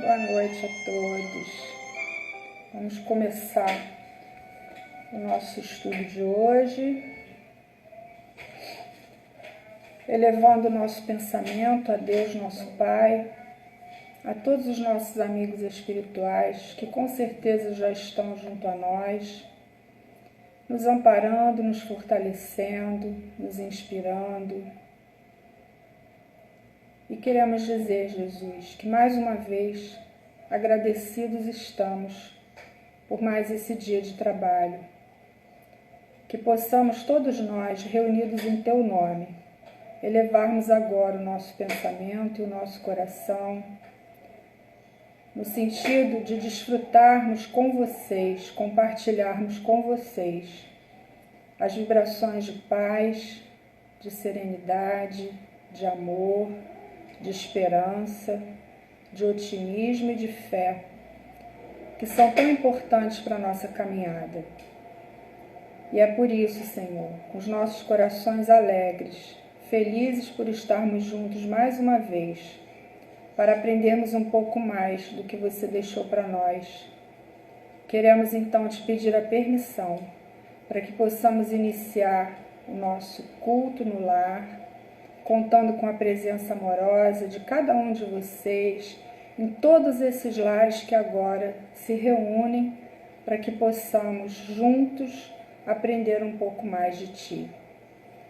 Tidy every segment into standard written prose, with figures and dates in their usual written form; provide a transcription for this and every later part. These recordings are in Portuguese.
Boa noite a todos. Vamos começar o nosso estudo de hoje, elevando o nosso pensamento a Deus, nosso Pai, a todos os nossos amigos espirituais que com certeza já estão junto a nós, nos amparando, nos fortalecendo, nos inspirando. E queremos dizer, Jesus, que mais uma vez agradecidos estamos por mais esse dia de trabalho. Que possamos todos nós, reunidos em Teu nome, elevarmos agora o nosso pensamento e o nosso coração, no sentido de desfrutarmos com vocês, compartilharmos com vocês as vibrações de paz, de serenidade, de amor, de esperança, de otimismo e de fé, que são tão importantes para a nossa caminhada. E é por isso, Senhor, com os nossos corações alegres, felizes por estarmos juntos mais uma vez, para aprendermos um pouco mais do que você deixou para nós. Queremos então te pedir a permissão para que possamos iniciar o nosso culto no lar, contando com a presença amorosa de cada um de vocês, em todos esses lares que agora se reúnem para que possamos juntos aprender um pouco mais de Ti.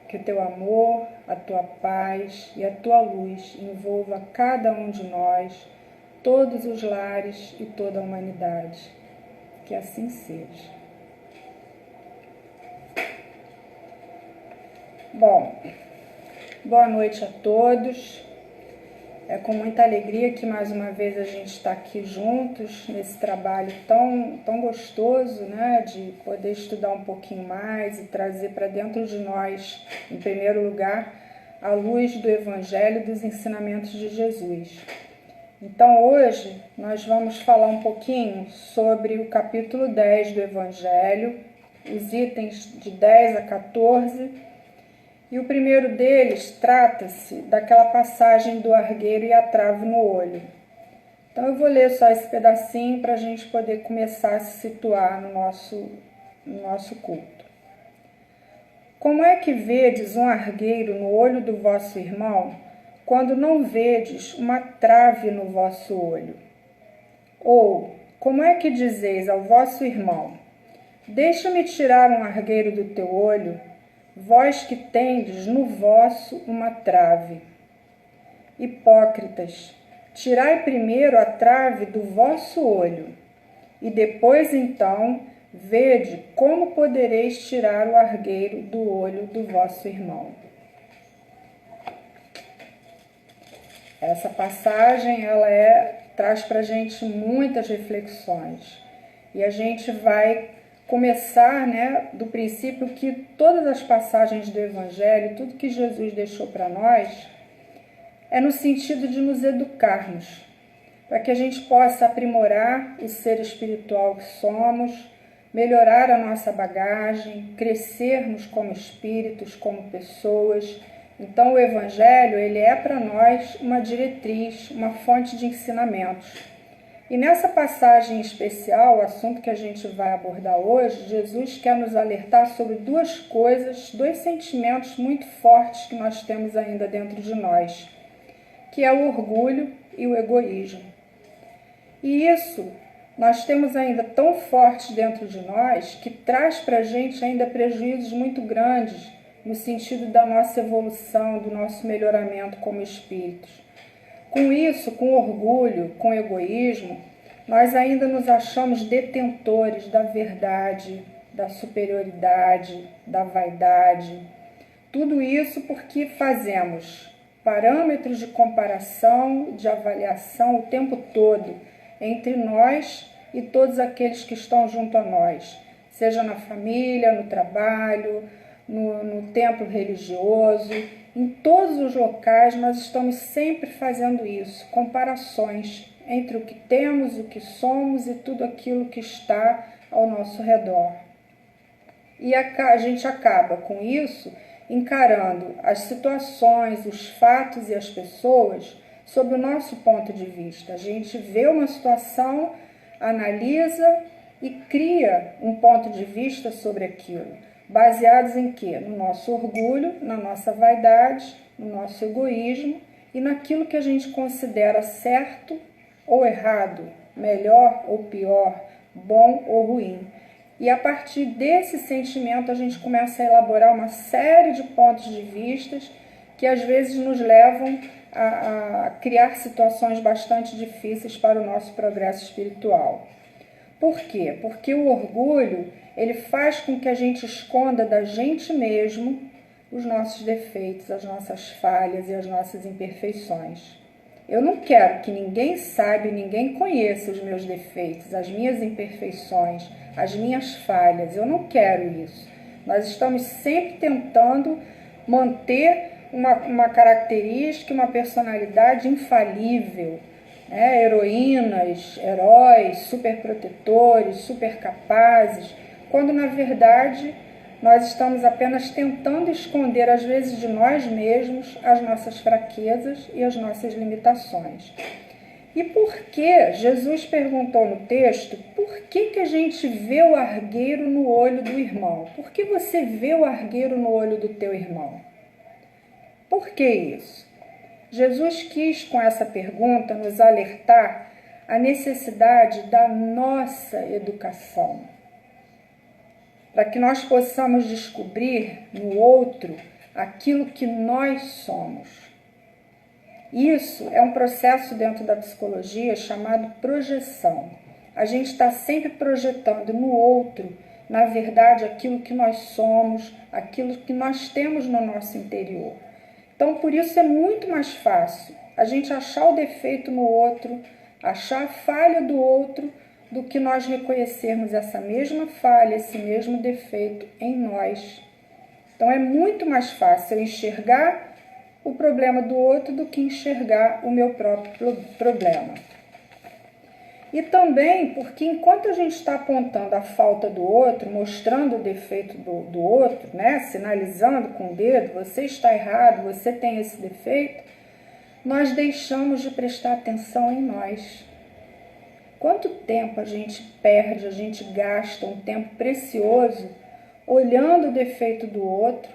Que o Teu amor, a Tua paz e a Tua luz envolva cada um de nós, todos os lares e toda a humanidade. Que assim seja. Bom, boa noite a todos. É com muita alegria que mais uma vez a gente está aqui juntos nesse trabalho tão gostoso, né, de poder estudar um pouquinho mais e trazer para dentro de nós, em primeiro lugar, a luz do Evangelho e dos ensinamentos de Jesus. Então hoje nós vamos falar um pouquinho sobre o capítulo 10 do Evangelho, os itens de 10 a 14. E o primeiro deles trata-se daquela passagem do argueiro e a trave no olho. Então eu vou ler só esse pedacinho para a gente poder começar a se situar no nosso culto. Como é que vedes um argueiro no olho do vosso irmão, quando não vedes uma trave no vosso olho? Ou, como é que dizeis ao vosso irmão, deixa-me tirar um argueiro do teu olho, vós que tendes no vosso uma trave? Hipócritas, tirai primeiro a trave do vosso olho, e depois então vede como podereis tirar o argueiro do olho do vosso irmão. Essa passagem traz para a gente muitas reflexões, e a gente vai começar, do princípio que todas as passagens do Evangelho, tudo que Jesus deixou para nós, é no sentido de nos educarmos, para que a gente possa aprimorar o ser espiritual que somos, melhorar a nossa bagagem, crescermos como espíritos, como pessoas. Então o Evangelho, ele é para nós uma diretriz, uma fonte de ensinamentos. E nessa passagem especial, o assunto que a gente vai abordar hoje, Jesus quer nos alertar sobre duas coisas, dois sentimentos muito fortes que nós temos ainda dentro de nós, que é o orgulho e o egoísmo. E isso nós temos ainda tão forte dentro de nós que traz para a gente ainda prejuízos muito grandes no sentido da nossa evolução, do nosso melhoramento como espíritos. Com isso, com orgulho, com egoísmo, nós ainda nos achamos detentores da verdade, da superioridade, da vaidade. Tudo isso porque fazemos parâmetros de comparação, de avaliação o tempo todo entre nós e todos aqueles que estão junto a nós, seja na família, no trabalho, no templo religioso. Em todos os locais nós estamos sempre fazendo isso, comparações entre o que temos, o que somos e tudo aquilo que está ao nosso redor. E a gente acaba com isso encarando as situações, os fatos e as pessoas sob o nosso ponto de vista. A gente vê uma situação, analisa e cria um ponto de vista sobre aquilo, baseados em quê? No nosso orgulho, na nossa vaidade, no nosso egoísmo e naquilo que a gente considera certo ou errado, melhor ou pior, bom ou ruim. E a partir desse sentimento a gente começa a elaborar uma série de pontos de vistas que às vezes nos levam a criar situações bastante difíceis para o nosso progresso espiritual. Por quê? Porque o orgulho, ele faz com que a gente esconda da gente mesmo os nossos defeitos, as nossas falhas e as nossas imperfeições. Eu não quero que ninguém saiba e ninguém conheça os meus defeitos, as minhas imperfeições, as minhas falhas. Eu não quero isso. Nós estamos sempre tentando manter uma característica, uma personalidade infalível, né? Heroínas, heróis, superprotetores, supercapazes, quando na verdade nós estamos apenas tentando esconder, às vezes, de nós mesmos as nossas fraquezas e as nossas limitações. E por que Jesus perguntou no texto, por que a gente vê o argueiro no olho do irmão? Por que você vê o argueiro no olho do teu irmão? Por que isso? Jesus quis, com essa pergunta, nos alertar a necessidade da nossa educação, para que nós possamos descobrir no outro aquilo que nós somos. Isso é um processo dentro da psicologia chamado projeção. A gente está sempre projetando no outro, na verdade, aquilo que nós somos, aquilo que nós temos no nosso interior. Então, por isso é muito mais fácil a gente achar o defeito no outro, achar a falha do outro, do que nós reconhecermos essa mesma falha, esse mesmo defeito em nós. Então, é muito mais fácil eu enxergar o problema do outro do que enxergar o meu próprio problema. E também porque enquanto a gente está apontando a falta do outro, mostrando o defeito do outro, né, sinalizando com o dedo, você está errado, você tem esse defeito, nós deixamos de prestar atenção em nós. Quanto tempo a gente perde, a gente gasta um tempo precioso olhando o defeito do outro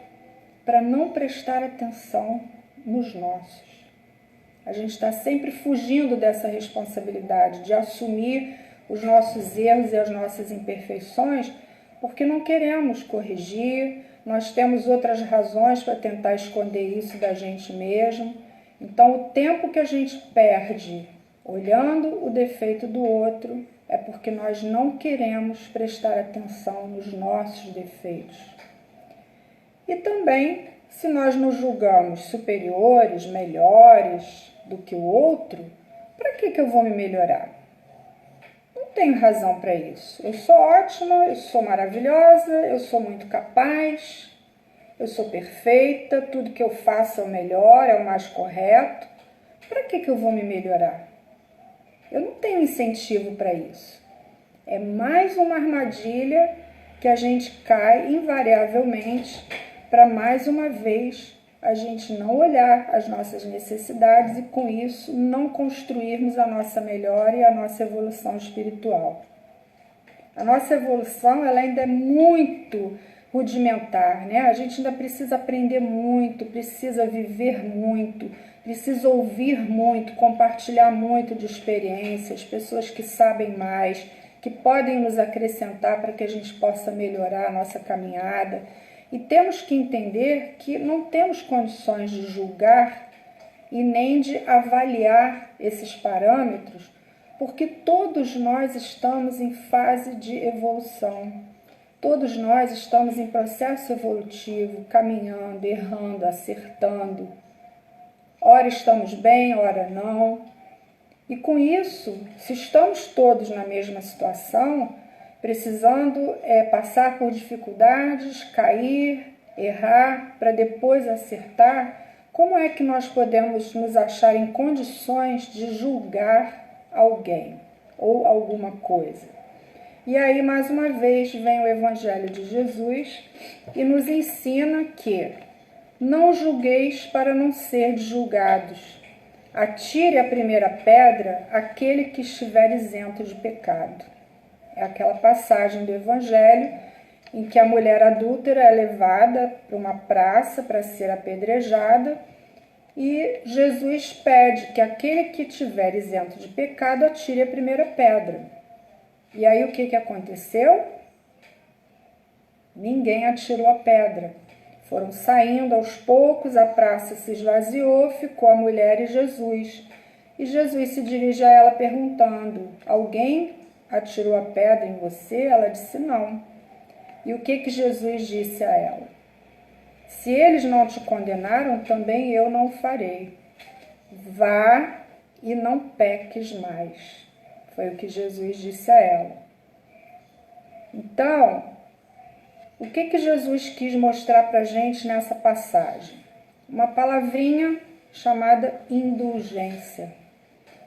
para não prestar atenção nos nossos. A gente está sempre fugindo dessa responsabilidade de assumir os nossos erros e as nossas imperfeições porque não queremos corrigir, nós temos outras razões para tentar esconder isso da gente mesmo. Então, o tempo que a gente perde olhando o defeito do outro é porque nós não queremos prestar atenção nos nossos defeitos. E também, se nós nos julgamos superiores, melhores do que o outro, para que eu vou me melhorar? Não tenho razão para isso. Eu sou ótima, eu sou maravilhosa, eu sou muito capaz, eu sou perfeita, tudo que eu faço é o melhor, é o mais correto. Para que eu vou me melhorar? Eu não tenho incentivo para isso. É mais uma armadilha que a gente cai invariavelmente para mais uma vez a gente não olhar as nossas necessidades e com isso não construirmos a nossa melhora e a nossa evolução espiritual. A nossa evolução ela ainda é muito rudimentar, né? A gente ainda precisa aprender muito, precisa viver muito, precisa ouvir muito, compartilhar muito de experiências, pessoas que sabem mais, que podem nos acrescentar para que a gente possa melhorar a nossa caminhada. E temos que entender que não temos condições de julgar e nem de avaliar esses parâmetros, porque todos nós estamos em fase de evolução. Todos nós estamos em processo evolutivo, caminhando, errando, acertando. Ora estamos bem, ora não. E com isso, se estamos todos na mesma situação, precisando passar por dificuldades, cair, errar, para depois acertar, como é que nós podemos nos achar em condições de julgar alguém ou alguma coisa? E aí, mais uma vez, vem o Evangelho de Jesus e nos ensina que não julgueis para não ser julgados. atire a primeira pedra aquele que estiver isento de pecado. É aquela passagem do Evangelho em que a mulher adúltera é levada para uma praça para ser apedrejada e Jesus pede que aquele que estiver isento de pecado atire a primeira pedra. E aí o que aconteceu? Ninguém atirou a pedra. Foram saindo aos poucos, a praça se esvaziou, ficou a mulher e Jesus. E Jesus se dirige a ela perguntando: alguém atirou a pedra em você? Ela disse não. E o que Jesus disse a ela? Se eles não te condenaram, também eu não farei. Vá e não peques mais. Foi o que Jesus disse a ela. Então, o que Jesus quis mostrar para a gente nessa passagem? Uma palavrinha chamada indulgência.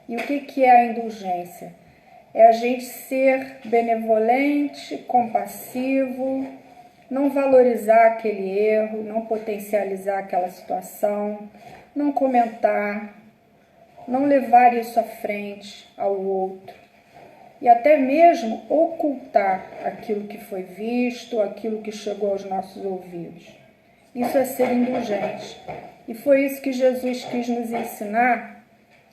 E o que é a indulgência? É a gente ser benevolente, compassivo, não valorizar aquele erro, não potencializar aquela situação, não comentar, não levar isso à frente ao outro. E até mesmo ocultar aquilo que foi visto, aquilo que chegou aos nossos ouvidos. Isso é ser indulgente. E foi isso que Jesus quis nos ensinar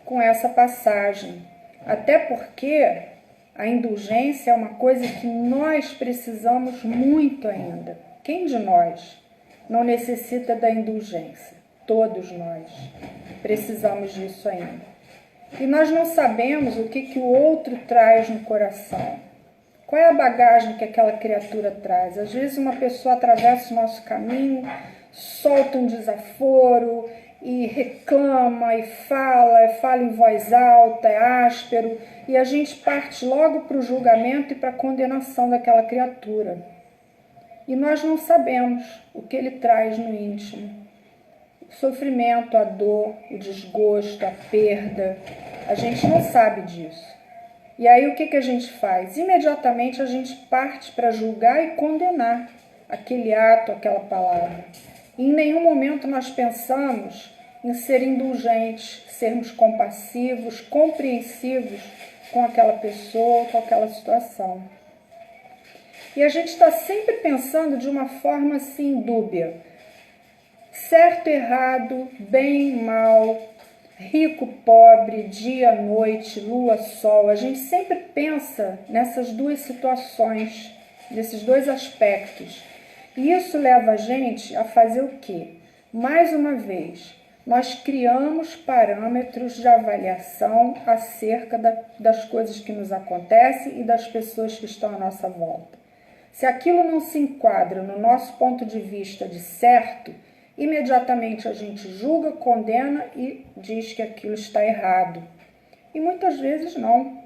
com essa passagem. Até porque a indulgência é uma coisa que nós precisamos muito ainda. Quem de nós não necessita da indulgência? Todos nós precisamos disso ainda. E nós não sabemos o que o outro traz no coração. Qual é a bagagem que aquela criatura traz? Às vezes uma pessoa atravessa o nosso caminho, solta um desaforo e reclama e fala em voz alta, é áspero, e a gente parte logo para o julgamento e para a condenação daquela criatura. E nós não sabemos o que ele traz no íntimo. O sofrimento, a dor, o desgosto, a perda, a gente não sabe disso. E aí o que a gente faz? Imediatamente a gente parte para julgar e condenar aquele ato, aquela palavra. E em nenhum momento nós pensamos em ser indulgentes, sermos compassivos, compreensivos com aquela pessoa, com aquela situação. E a gente está sempre pensando de uma forma assim dúbia. Certo, errado, bem, mal, rico, pobre, dia, noite, lua, sol. A gente sempre pensa nessas duas situações, nesses dois aspectos. E isso leva a gente a fazer o quê? Mais uma vez, nós criamos parâmetros de avaliação acerca das coisas que nos acontecem e das pessoas que estão à nossa volta. Se aquilo não se enquadra no nosso ponto de vista de certo, imediatamente a gente julga, condena e diz que aquilo está errado. E muitas vezes não.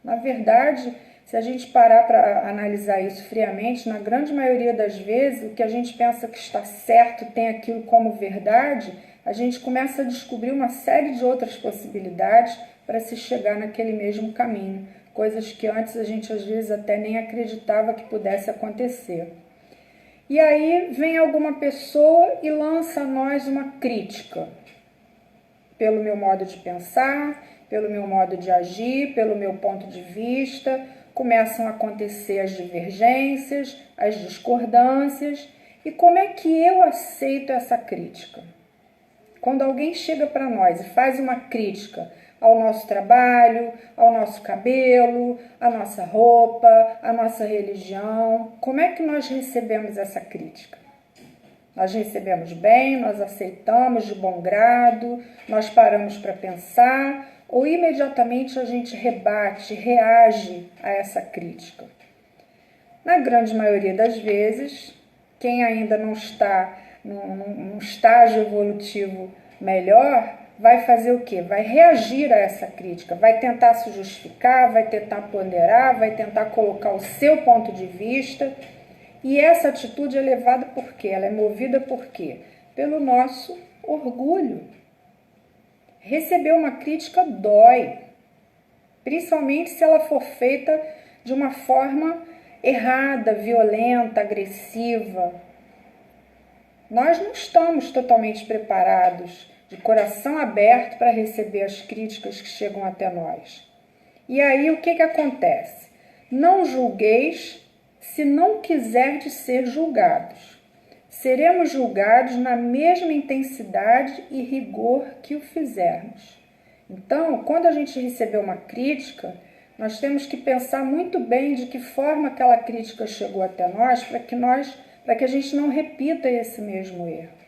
Na verdade, se a gente parar para analisar isso friamente, na grande maioria das vezes, o que a gente pensa que está certo, tem aquilo como verdade, a gente começa a descobrir uma série de outras possibilidades para se chegar naquele mesmo caminho. Coisas que antes a gente às vezes até nem acreditava que pudesse acontecer. E aí vem alguma pessoa e lança a nós uma crítica. Pelo meu modo de pensar, pelo meu modo de agir, pelo meu ponto de vista, começam a acontecer as divergências, as discordâncias. E como é que eu aceito essa crítica? Quando alguém chega para nós e faz uma crítica ao nosso trabalho, ao nosso cabelo, à nossa roupa, à nossa religião, como é que nós recebemos essa crítica? Nós recebemos bem, nós aceitamos de bom grado, nós paramos para pensar, ou imediatamente a gente rebate, reage a essa crítica? Na grande maioria das vezes, quem ainda não está num estágio evolutivo melhor, vai fazer o quê? Vai reagir a essa crítica, vai tentar se justificar, vai tentar ponderar, vai tentar colocar o seu ponto de vista. E essa atitude é levada por quê? Ela é movida por quê? Pelo nosso orgulho. Receber uma crítica dói, principalmente se ela for feita de uma forma errada, violenta, agressiva. Nós não estamos totalmente preparados de coração aberto para receber as críticas que chegam até nós. E aí o que acontece? Não julgueis se não quiserdes ser julgados. Seremos julgados na mesma intensidade e rigor que o fizermos. Então, quando a gente receber uma crítica, nós temos que pensar muito bem de que forma aquela crítica chegou até nós, para que a gente não repita esse mesmo erro.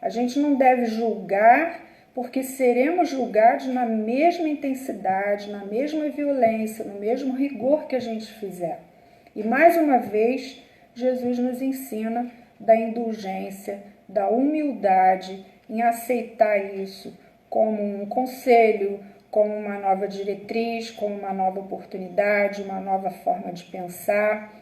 A gente não deve julgar, porque seremos julgados na mesma intensidade, na mesma violência, no mesmo rigor que a gente fizer. E mais uma vez, Jesus nos ensina da indulgência, da humildade em aceitar isso como um conselho, como uma nova diretriz, como uma nova oportunidade, uma nova forma de pensar.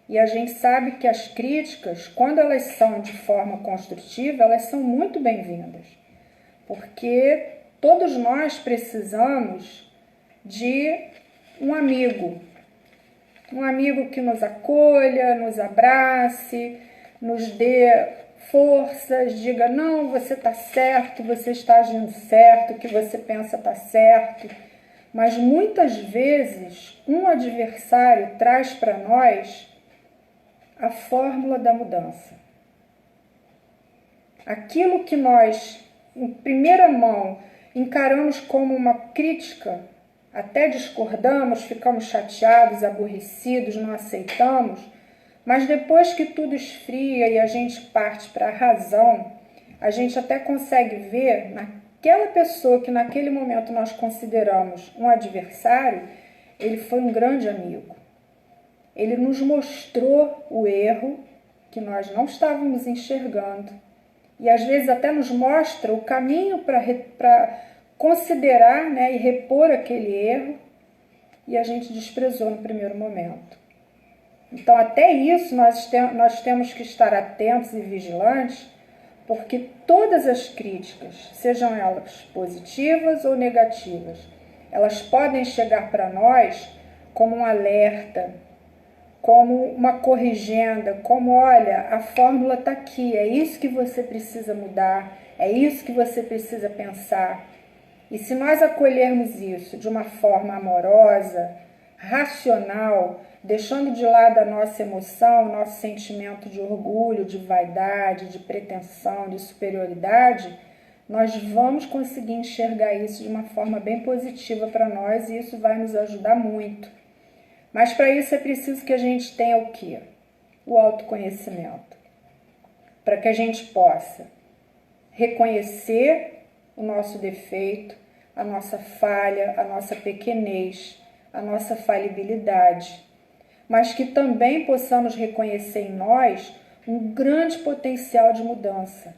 E a gente sabe que as críticas, quando elas são de forma construtiva, elas são muito bem-vindas, porque todos nós precisamos de um amigo que nos acolha, nos abrace, nos dê forças, diga, não, você está certo, você está agindo certo, o que você pensa está certo. Mas muitas vezes um adversário traz para nós a fórmula da mudança. Aquilo que nós, em primeira mão, encaramos como uma crítica, até discordamos, ficamos chateados, aborrecidos, não aceitamos, mas depois que tudo esfria e a gente parte para a razão, a gente até consegue ver naquela pessoa que naquele momento nós consideramos um adversário, ele foi um grande amigo. Ele nos mostrou o erro que nós não estávamos enxergando e às vezes até nos mostra o caminho para considerar, e repor aquele erro, e a gente desprezou no primeiro momento. Então, até isso, nós temos que estar atentos e vigilantes, porque todas as críticas, sejam elas positivas ou negativas, elas podem chegar para nós como um alerta, como uma corrigenda, como, olha, a fórmula está aqui, é isso que você precisa mudar, é isso que você precisa pensar. E se nós acolhermos isso de uma forma amorosa, racional, deixando de lado a nossa emoção, o nosso sentimento de orgulho, de vaidade, de pretensão, de superioridade, nós vamos conseguir enxergar isso de uma forma bem positiva para nós e isso vai nos ajudar muito. Mas para isso é preciso que a gente tenha o quê? O autoconhecimento. Para que a gente possa reconhecer o nosso defeito, a nossa falha, a nossa pequenez, a nossa falibilidade, mas que também possamos reconhecer em nós um grande potencial de mudança.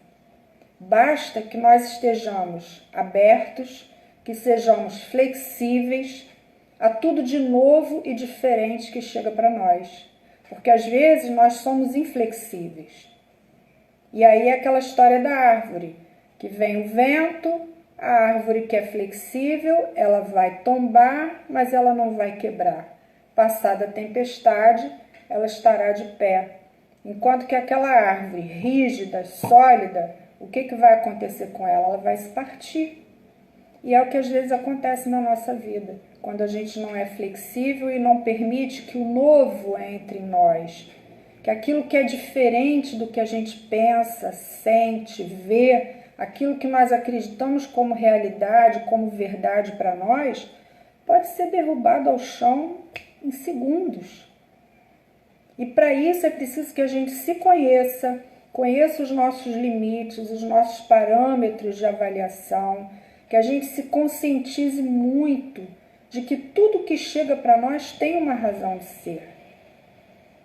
Basta que nós estejamos abertos, que sejamos flexíveis a tudo de novo e diferente que chega para nós, porque às vezes nós somos inflexíveis. E aí é aquela história da árvore, que vem o vento, a árvore que é flexível, ela vai tombar, mas ela não vai quebrar. Passada a tempestade, ela estará de pé. Enquanto que aquela árvore rígida, sólida, o que vai acontecer com ela? Ela vai se partir. E é o que às vezes acontece na nossa vida, quando a gente não é flexível e não permite que o novo entre em nós, que aquilo que é diferente do que a gente pensa, sente, vê, aquilo que nós acreditamos como realidade, como verdade para nós, pode ser derrubado ao chão em segundos. E para isso é preciso que a gente se conheça, conheça os nossos limites, os nossos parâmetros de avaliação, que a gente se conscientize muito de que tudo que chega para nós tem uma razão de ser.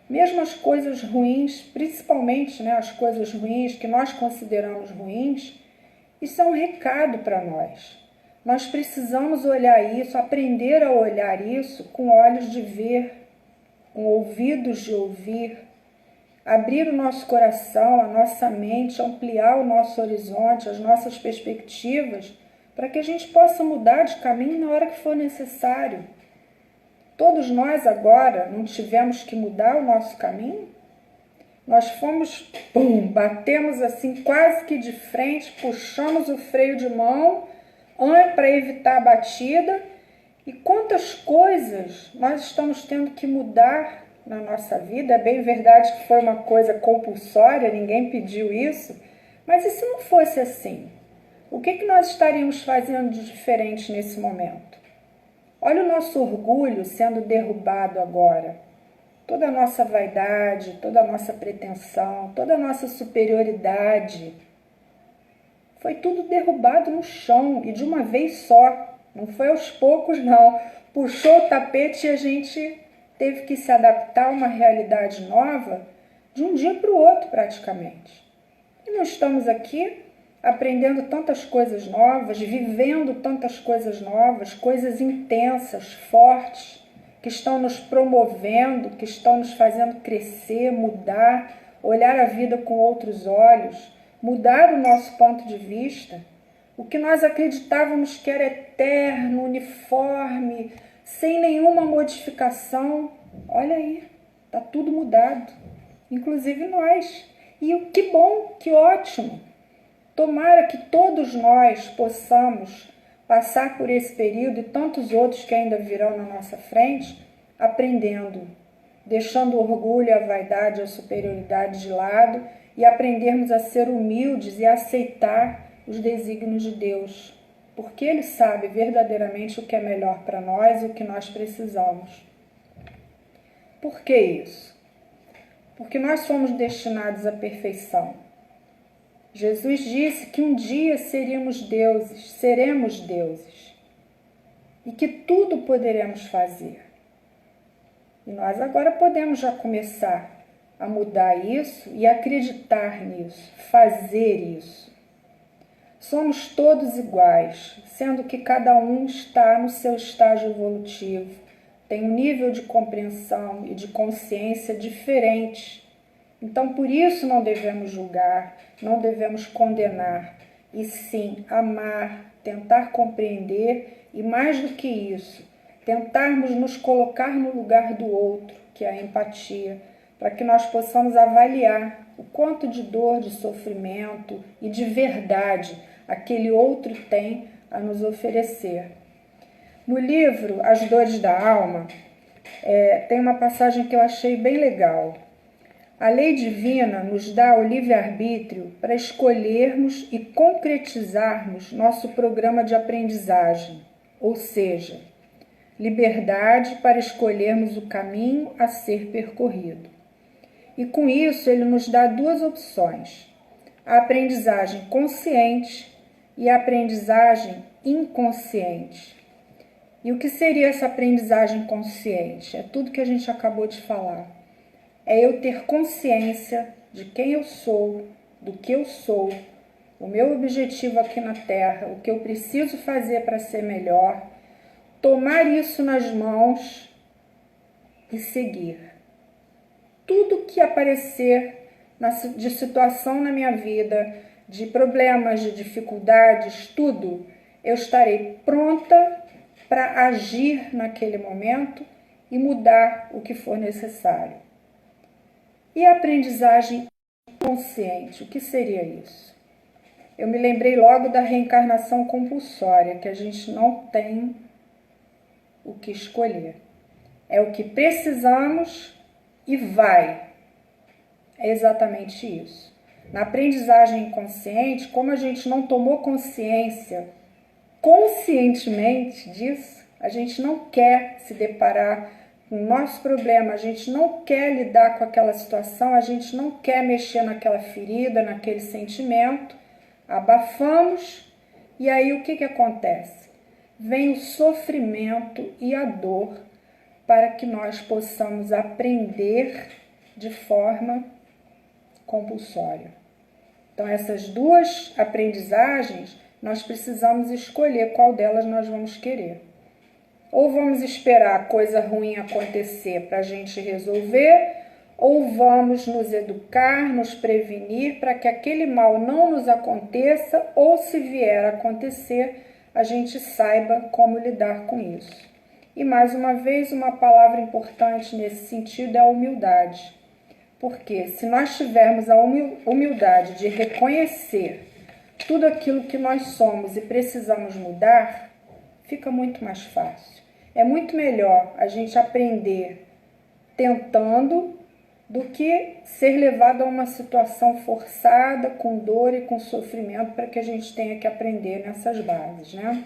Mesmo as coisas ruins, principalmente as coisas ruins que nós consideramos ruins, isso é um recado para nós. Nós precisamos olhar isso, aprender a olhar isso com olhos de ver, com ouvidos de ouvir, abrir o nosso coração, a nossa mente, ampliar o nosso horizonte, as nossas perspectivas, para que a gente possa mudar de caminho na hora que for necessário. Todos nós agora não tivemos que mudar o nosso caminho? Nós fomos, pum, batemos assim quase que de frente, puxamos o freio de mão para evitar a batida. E quantas coisas nós estamos tendo que mudar na nossa vida. É bem verdade que foi uma coisa compulsória, ninguém pediu isso, mas e se não fosse assim? O que nós estaríamos fazendo de diferente nesse momento? Olha o nosso orgulho sendo derrubado agora. Toda a nossa vaidade, toda a nossa pretensão, toda a nossa superioridade. Foi tudo derrubado no chão e de uma vez só. Não foi aos poucos, não. Puxou o tapete e a gente teve que se adaptar a uma realidade nova de um dia para o outro, praticamente. E nós estamos aqui aprendendo tantas coisas novas, vivendo tantas coisas novas, coisas intensas, fortes, que estão nos promovendo, que estão nos fazendo crescer, mudar, olhar a vida com outros olhos, mudar o nosso ponto de vista. O que nós acreditávamos que era eterno, uniforme, sem nenhuma modificação, olha aí, está tudo mudado, inclusive nós. E que bom, que ótimo! Tomara que todos nós possamos passar por esse período e tantos outros que ainda virão na nossa frente, aprendendo, deixando o orgulho, a vaidade, a superioridade de lado e aprendermos a ser humildes e a aceitar os desígnios de Deus, porque Ele sabe verdadeiramente o que é melhor para nós e o que nós precisamos. Por que isso? Porque nós somos destinados à perfeição. Jesus disse que um dia seremos deuses, e que tudo poderemos fazer. E nós agora podemos já começar a mudar isso e acreditar nisso, fazer isso. Somos todos iguais, sendo que cada um está no seu estágio evolutivo, tem um nível de compreensão e de consciência diferente. Então, por isso não devemos julgar, não devemos condenar, e sim amar, tentar compreender e, mais do que isso, tentarmos nos colocar no lugar do outro, que é a empatia, para que nós possamos avaliar o quanto de dor, de sofrimento e de verdade aquele outro tem a nos oferecer. No livro As Dores da Alma, tem uma passagem que eu achei bem legal. A lei divina nos dá o livre-arbítrio para escolhermos e concretizarmos nosso programa de aprendizagem, ou seja, liberdade para escolhermos o caminho a ser percorrido. E com isso ele nos dá duas opções, a aprendizagem consciente e a aprendizagem inconsciente. E o que seria essa aprendizagem consciente? É tudo que a gente acabou de falar. É eu ter consciência de quem eu sou, do que eu sou, o meu objetivo aqui na Terra, o que eu preciso fazer para ser melhor, tomar isso nas mãos e seguir. Tudo que aparecer de situação na minha vida, de problemas, de dificuldades, tudo, eu estarei pronta para agir naquele momento e mudar o que for necessário. E a aprendizagem consciente, o que seria isso? Eu me lembrei logo da reencarnação compulsória, que a gente não tem o que escolher. É o que precisamos e vai. É exatamente isso. Na aprendizagem inconsciente, como a gente não tomou consciência conscientemente disso, a gente não quer se deparar com o nosso problema, a gente não quer lidar com aquela situação, a gente não quer mexer naquela ferida, naquele sentimento, abafamos e aí o que acontece? Vem o sofrimento e a dor para que nós possamos aprender de forma compulsória. Então, essas duas aprendizagens, nós precisamos escolher qual delas nós vamos querer. Ou vamos esperar a coisa ruim acontecer para a gente resolver, ou vamos nos educar, nos prevenir para que aquele mal não nos aconteça, ou se vier a acontecer, a gente saiba como lidar com isso. E mais uma vez, uma palavra importante nesse sentido é a humildade. Porque se nós tivermos a humildade de reconhecer tudo aquilo que nós somos e precisamos mudar, fica muito mais fácil. É muito melhor a gente aprender tentando do que ser levado a uma situação forçada, com dor e com sofrimento, para que a gente tenha que aprender nessas bases, né?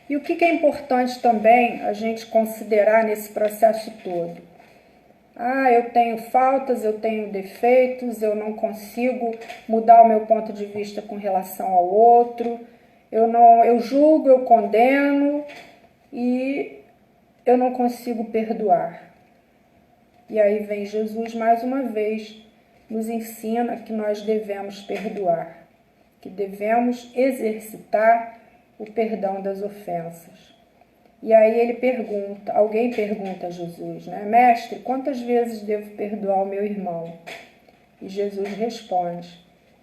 E o que é importante também a gente considerar nesse processo todo? Eu tenho faltas, eu tenho defeitos, eu não consigo mudar o meu ponto de vista com relação ao outro, eu julgo, eu condeno e eu não consigo perdoar. E aí vem Jesus mais uma vez, nos ensina que nós devemos perdoar, que devemos exercitar o perdão das ofensas. E aí alguém pergunta a Jesus, né? Mestre, quantas vezes devo perdoar o meu irmão? E Jesus responde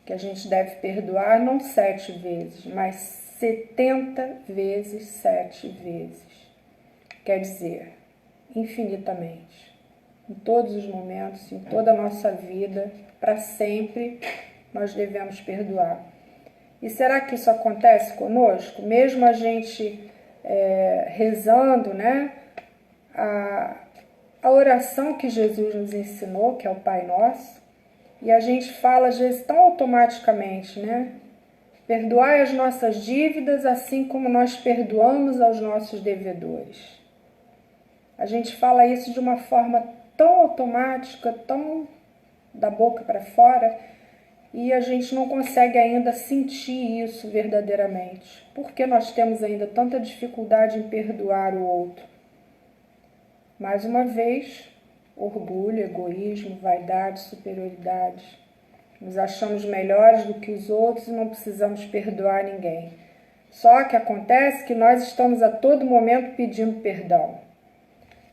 que a gente deve perdoar não 7 vezes, mas 70 vezes 7 vezes. Quer dizer, infinitamente. Em todos os momentos, em toda a nossa vida, para sempre, nós devemos perdoar. E será que isso acontece conosco? Mesmo a gente rezando, né? A oração que Jesus nos ensinou, que é o Pai Nosso, e a gente fala às vezes tão automaticamente, né? Perdoai as nossas dívidas assim como nós perdoamos aos nossos devedores. A gente fala isso de uma forma tão automática, tão da boca para fora, e a gente não consegue ainda sentir isso verdadeiramente. Por que nós temos ainda tanta dificuldade em perdoar o outro? Mais uma vez, orgulho, egoísmo, vaidade, superioridade. Nos achamos melhores do que os outros e não precisamos perdoar ninguém. Só que acontece que nós estamos a todo momento pedindo perdão.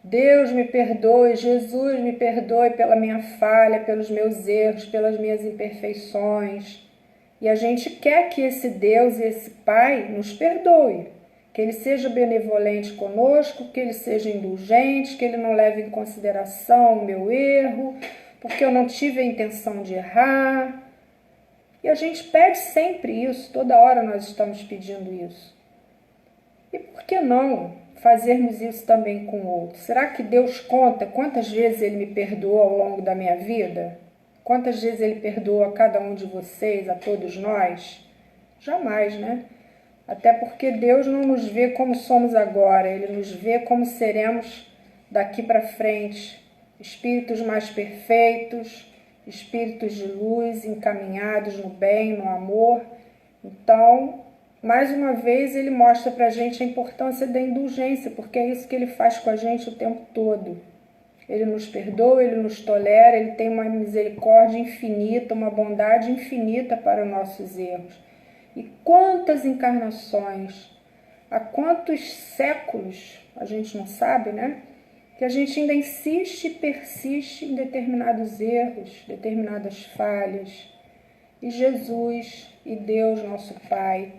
Deus me perdoe, Jesus me perdoe pela minha falha, pelos meus erros, pelas minhas imperfeições. E a gente quer que esse Deus e esse Pai nos perdoe, que Ele seja benevolente conosco, que Ele seja indulgente, que Ele não leve em consideração o meu erro, porque eu não tive a intenção de errar. E a gente pede sempre isso, toda hora nós estamos pedindo isso. E por que não fazermos isso também com o outro? Será que Deus conta quantas vezes Ele me perdoou ao longo da minha vida? Quantas vezes Ele perdoou a cada um de vocês, a todos nós? Jamais, né? Até porque Deus não nos vê como somos agora, Ele nos vê como seremos daqui para frente. Espíritos mais perfeitos, espíritos de luz, encaminhados no bem, no amor. Então, mais uma vez, Ele mostra para a gente a importância da indulgência, porque é isso que Ele faz com a gente o tempo todo. Ele nos perdoa, Ele nos tolera, Ele tem uma misericórdia infinita, uma bondade infinita para os nossos erros. E quantas encarnações, há quantos séculos, a gente não sabe, né? Que a gente ainda insiste e persiste em determinados erros, determinadas falhas. E Jesus e Deus, nosso Pai,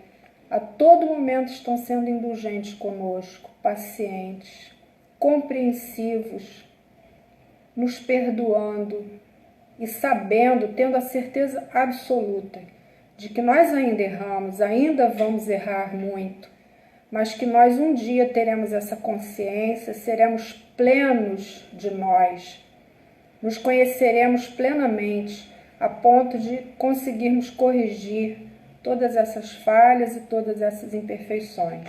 a todo momento estão sendo indulgentes conosco, pacientes, compreensivos, nos perdoando e sabendo, tendo a certeza absoluta de que nós ainda erramos, ainda vamos errar muito, mas que nós um dia teremos essa consciência, seremos plenos de nós, nos conheceremos plenamente, a ponto de conseguirmos corrigir todas essas falhas e todas essas imperfeições.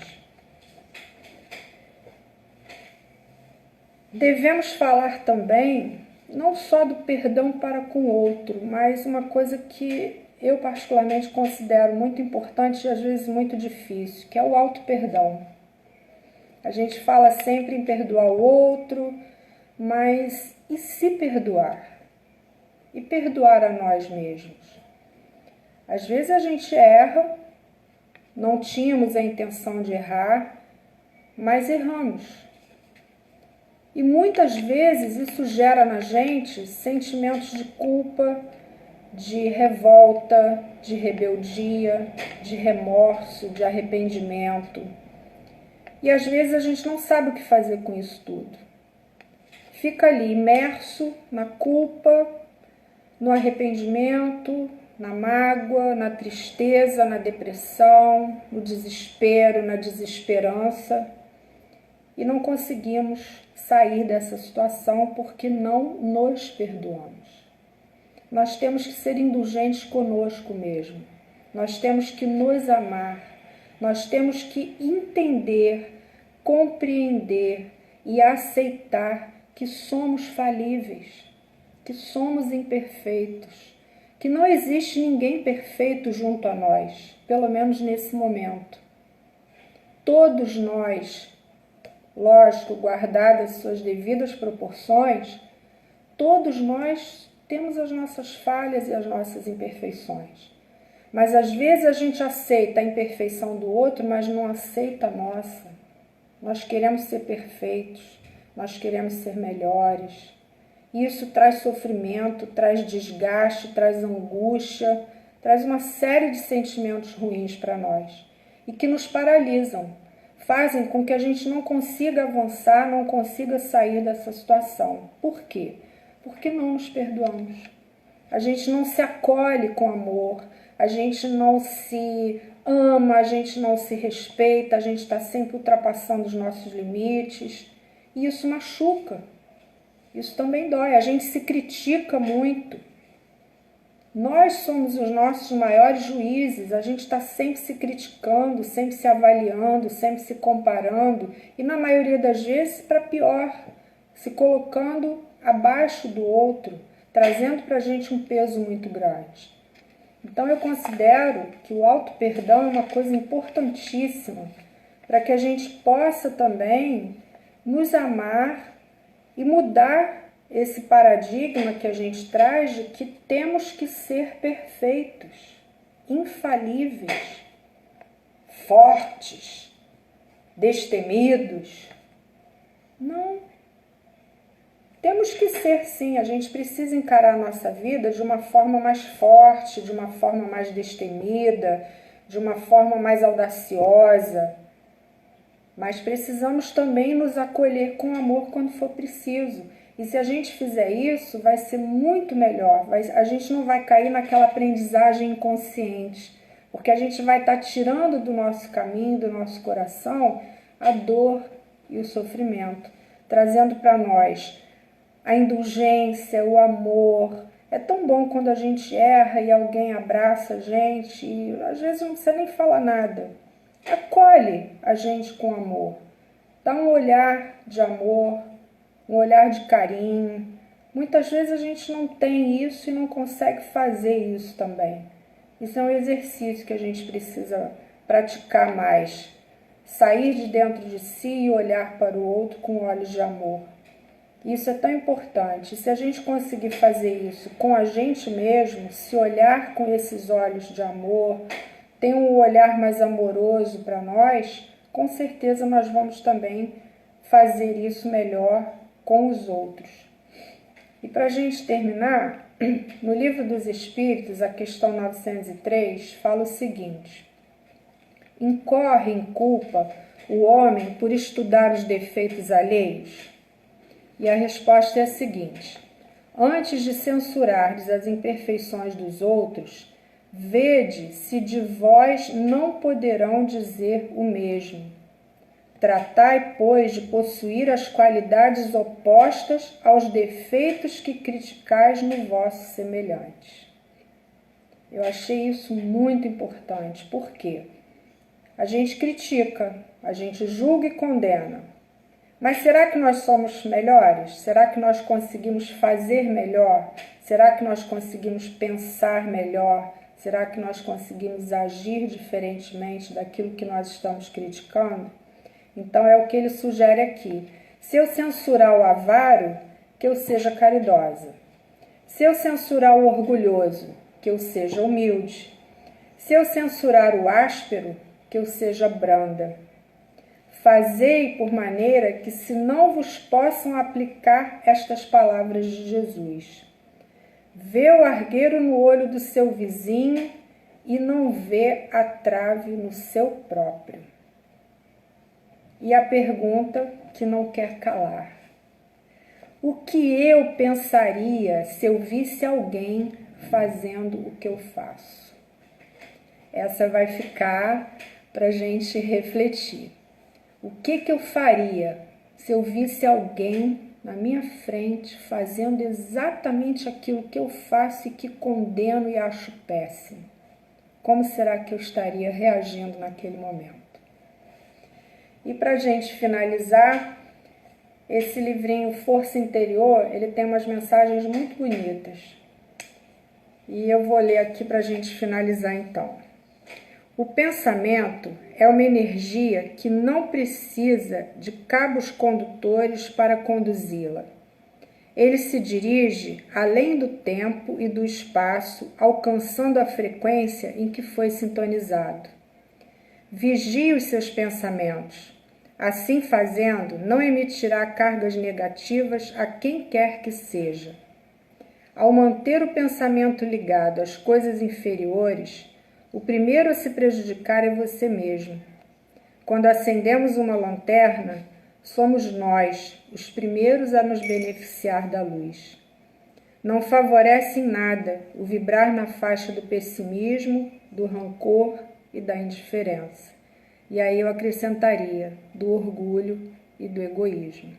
Devemos falar também, não só do perdão para com o outro, mas uma coisa que eu particularmente considero muito importante e às vezes muito difícil, que é o auto-perdão. A gente fala sempre em perdoar o outro, mas e se perdoar? E perdoar a nós mesmos? Às vezes a gente erra, não tínhamos a intenção de errar, mas erramos. E muitas vezes isso gera na gente sentimentos de culpa, de revolta, de rebeldia, de remorso, de arrependimento. E às vezes a gente não sabe o que fazer com isso tudo. fica ali imerso na culpa, no arrependimento, na mágoa, na tristeza, na depressão, no desespero, na desesperança, e não conseguimos sair dessa situação porque não nos perdoamos. Nós temos que ser indulgentes conosco mesmo, nós temos que nos amar, nós temos que entender, compreender e aceitar que somos falíveis, que somos imperfeitos, que não existe ninguém perfeito junto a nós, pelo menos nesse momento. Todos nós, lógico, guardadas suas devidas proporções, todos nós temos as nossas falhas e as nossas imperfeições. Mas às vezes a gente aceita a imperfeição do outro, mas não aceita a nossa. Nós queremos ser perfeitos, nós queremos ser melhores. E isso traz sofrimento, traz desgaste, traz angústia, traz uma série de sentimentos ruins para nós e que nos paralisam, fazem com que a gente não consiga avançar, não consiga sair dessa situação. Por quê? Porque não nos perdoamos. A gente não se acolhe com amor, a gente não se ama, a gente não se respeita, a gente está sempre ultrapassando os nossos limites e isso machuca. Isso também dói, a gente se critica muito. Nós somos os nossos maiores juízes, a gente está sempre se criticando, sempre se avaliando, sempre se comparando e na maioria das vezes para pior, se colocando abaixo do outro, trazendo para a gente um peso muito grande. Então eu considero que o auto-perdão é uma coisa importantíssima para que a gente possa também nos amar e mudar esse paradigma que a gente traz de que temos que ser perfeitos, infalíveis, fortes, destemidos. Não. Temos que ser, sim, a gente precisa encarar a nossa vida de uma forma mais forte, de uma forma mais destemida, de uma forma mais audaciosa. Mas precisamos também nos acolher com amor quando for preciso. E se a gente fizer isso, vai ser muito melhor. A gente não vai cair naquela aprendizagem inconsciente, porque a gente vai estar tirando do nosso caminho, do nosso coração, a dor e o sofrimento, trazendo para nós a indulgência, o amor. É tão bom quando a gente erra e alguém abraça a gente, e às vezes não precisa nem falar nada. Acolhe a gente com amor, dá um olhar de amor, um olhar de carinho. Muitas vezes a gente não tem isso e não consegue fazer isso também. Isso é um exercício que a gente precisa praticar mais. Sair de dentro de si e olhar para o outro com olhos de amor. Isso é tão importante. Se a gente conseguir fazer isso com a gente mesmo, se olhar com esses olhos de amor, tem um olhar mais amoroso para nós, com certeza nós vamos também fazer isso melhor com os outros. E para a gente terminar, no Livro dos Espíritos, a questão 903, fala o seguinte: incorre em culpa o homem por estudar os defeitos alheios? E a resposta é a seguinte: antes de censurardes as imperfeições dos outros, vede se de vós não poderão dizer o mesmo. Tratai, pois, de possuir as qualidades opostas aos defeitos que criticais no vosso semelhante. Eu achei isso muito importante. Por quê? A gente critica, a gente julga e condena. Mas será que nós somos melhores? Será que nós conseguimos fazer melhor? Será que nós conseguimos pensar melhor? Será que nós conseguimos agir diferentemente daquilo que nós estamos criticando? Então é o que ele sugere aqui. Se eu censurar o avaro, que eu seja caridosa. Se eu censurar o orgulhoso, que eu seja humilde. Se eu censurar o áspero, que eu seja branda. Fazei por maneira que se não vos possam aplicar estas palavras de Jesus. Vê o argueiro no olho do seu vizinho e não vê a trave no seu próprio. E a pergunta que não quer calar: O que eu pensaria se eu visse alguém fazendo o que eu faço? Essa vai ficar para a gente refletir. O que eu faria se eu visse alguém na minha frente fazendo exatamente aquilo que eu faço e que condeno e acho péssimo? Como será que eu estaria reagindo naquele momento? E para a gente finalizar, esse livrinho Força Interior, ele tem umas mensagens muito bonitas. E eu vou ler aqui para a gente finalizar então. O pensamento é uma energia que não precisa de cabos condutores para conduzi-la. Ele se dirige além do tempo e do espaço, alcançando a frequência em que foi sintonizado. Vigie os seus pensamentos. Assim fazendo, não emitirá cargas negativas a quem quer que seja. Ao manter o pensamento ligado às coisas inferiores, o primeiro a se prejudicar é você mesmo. Quando acendemos uma lanterna, somos nós os primeiros a nos beneficiar da luz. Não favorece em nada o vibrar na faixa do pessimismo, do rancor e da indiferença. E aí eu acrescentaria do orgulho e do egoísmo.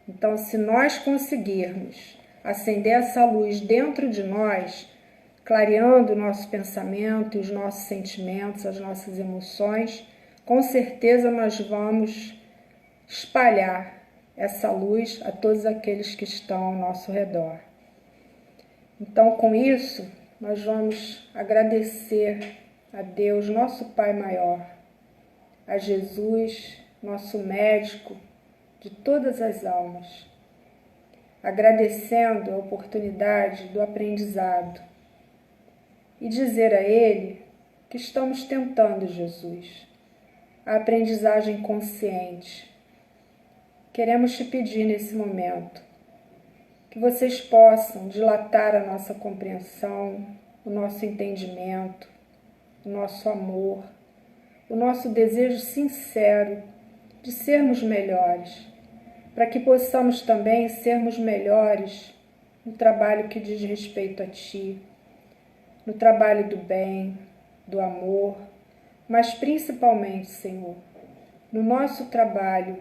Então, se nós conseguirmos acender essa luz dentro de nós, clareando o nosso pensamento, os nossos sentimentos, as nossas emoções, com certeza nós vamos espalhar essa luz a todos aqueles que estão ao nosso redor. Então, com isso, nós vamos agradecer a Deus, nosso Pai maior, a Jesus, nosso médico de todas as almas, agradecendo a oportunidade do aprendizado e dizer a Ele que estamos tentando, Jesus, a aprendizagem consciente. Queremos te pedir nesse momento que vocês possam dilatar a nossa compreensão, o nosso entendimento, o nosso amor, o nosso desejo sincero de sermos melhores, para que possamos também sermos melhores no trabalho que diz respeito a Ti, no trabalho do bem, do amor, mas principalmente, Senhor, no nosso trabalho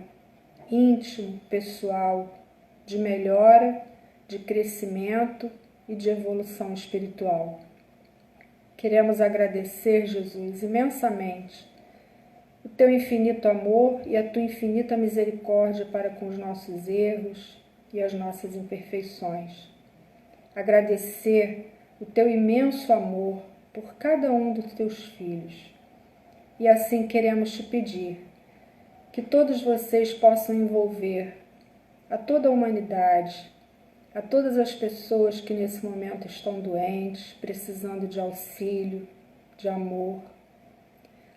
íntimo, pessoal, de melhora, de crescimento e de evolução espiritual. Queremos agradecer, Jesus, imensamente o Teu infinito amor e a Tua infinita misericórdia para com os nossos erros e as nossas imperfeições. Agradecer o Teu imenso amor por cada um dos Teus filhos. E assim queremos te pedir que todos vocês possam envolver a toda a humanidade, a todas as pessoas que nesse momento estão doentes, precisando de auxílio, de amor,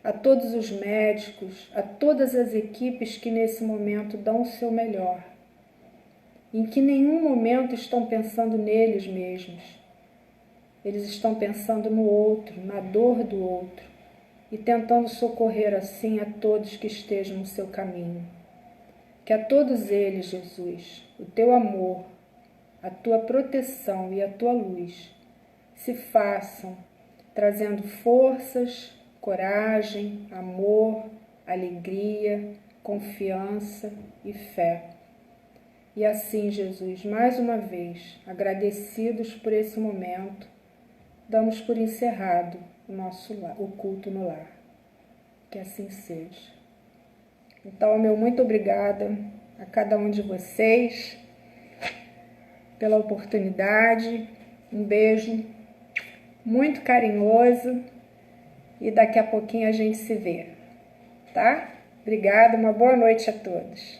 a todos os médicos, a todas as equipes que nesse momento dão o seu melhor, em que nenhum momento estão pensando neles mesmos. Eles estão pensando no outro, na dor do outro, e tentando socorrer assim a todos que estejam no seu caminho. Que a todos eles, Jesus, o Teu amor, a Tua proteção e a Tua luz se façam, trazendo forças, coragem, amor, alegria, confiança e fé. E assim, Jesus, mais uma vez, agradecidos por esse momento, damos por encerrado o culto no lar. Que assim seja. Então, meu muito obrigada a cada um de vocês pela oportunidade. Um beijo muito carinhoso e daqui a pouquinho a gente se vê, tá? Obrigada, uma boa noite a todos.